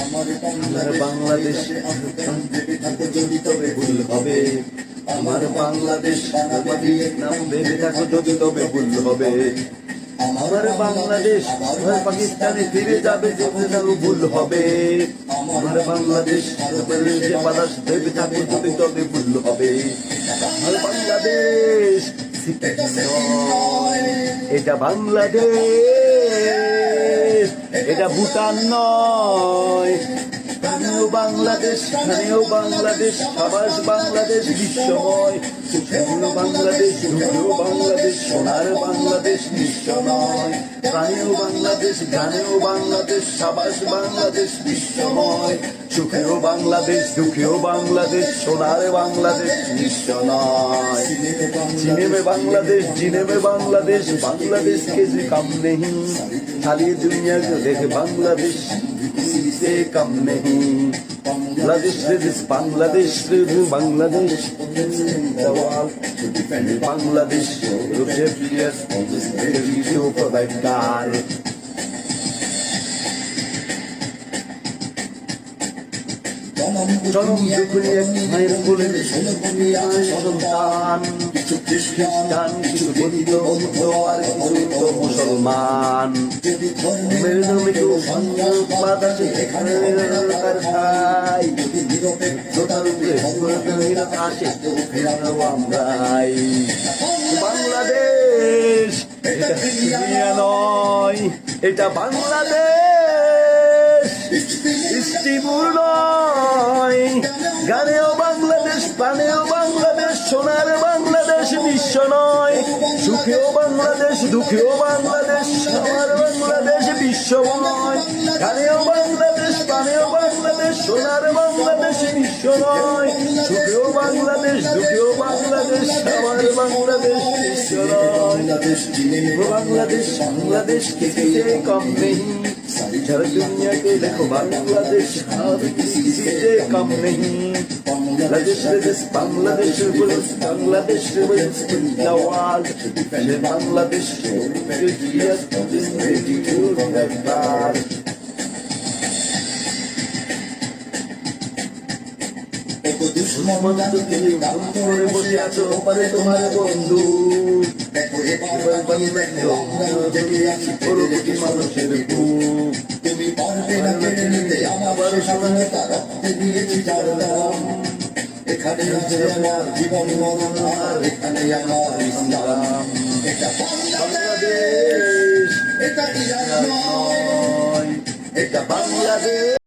আমার বাংলাদেশ তবে ভুল হবে, আমার বাংলাদেশ নাম ভেবে থাকো যদি তবে ভুল হবে। আমার বাংলাদেশ পাকিস্তানে ফিরে যাবে যেও ভুল হবে, আমার বাংলাদেশ যে বাতাস ভেবে থাকো যদি তবে ভুল হবে। আমার বাংলাদেশ এটা বাংলাদেশ, এটা ভুটান নয়। স্থানীয় বাংলাদেশ, স্থানীয় বাংলাদেশ, সাবাস বাংলাদেশ বিশ্বময়। স্থানীয় বাংলাদেশ, দুঃখীয় বাংলাদেশ, সোনার বাংলাদেশ বিশ্ব নয়। স্থানীয় বাংলাদেশ, গানেও বাংলাদেশ, সাবাস বাংলাদেশ বিশ্বময়। সুখেও বাংলাদেশ, দুঃখেও বাংলাদেশ, সোনার বাংলাদেশ বিশ্ব নয়। জিনেবে বাংলাদেশ, জিনেবে বাংলাদেশ, बांग्लादेश के भी कम नहीं, सारी दुनिया को देखे बांग्लादेश से कम नहीं। बांग्लादेश बांग्लादेश बांग्लादेश बांग्लादेश प्रोवाइड জনম দুঃখী এক মায়ের কোলে সন্তান, কিছু খ্রিস্টান, কিছু বৌদ্ধ আর কিছু মুসলমান। মেরুদমিকেও বাতাসে এখানে তার ঠাই, নিরপেক্ষতার উপরে আসে আমরাই। বাংলাদেশ এটা দুনিয়া নয়, এটা বাংলাদেশ ইস্তিমুর নয়। গানেও বাংলাদেশ, প্রাণেও বাংলাদেশ, সোনার বাংলাদেশ বিশ্ব নয়। সুখেও বাংলাদেশ, দুঃখেও বাংলাদেশ, সোনার বাংলাদেশ বিশ্ব নয়। গানেও বাংলাদেশ, প্রাণেও বাংলাদেশ, সোনার বাংলাদেশ বিশ্ব নয়। সুখেও বাংলাদেশ, দুঃখেও বাংলাদেশ, আমার বাংলাদেশ বিশ্ব নয়। বাংলাদেশ বাংলাদেশ किसी से कम नहीं, सारी दुनिया के देखो बांग्लादेश किसी से कम नहीं। बांग्लादेश बांग्लादेश बांग्लादेश नवाज बांग्लादेश বসে আছো ওপারে তোমার বন্ধু, মানুষের বুক তুমি পারবে না কেড়ে নিতে আমার সঙ্গে তারা দিয়েছি জানলাম। এখানে আছে আমার জীবন মরণ, আর এখানে আমার ইসলাম। এটা বাংলাদেশ, এটা ইরান নয়, এটা বাংলাদেশ।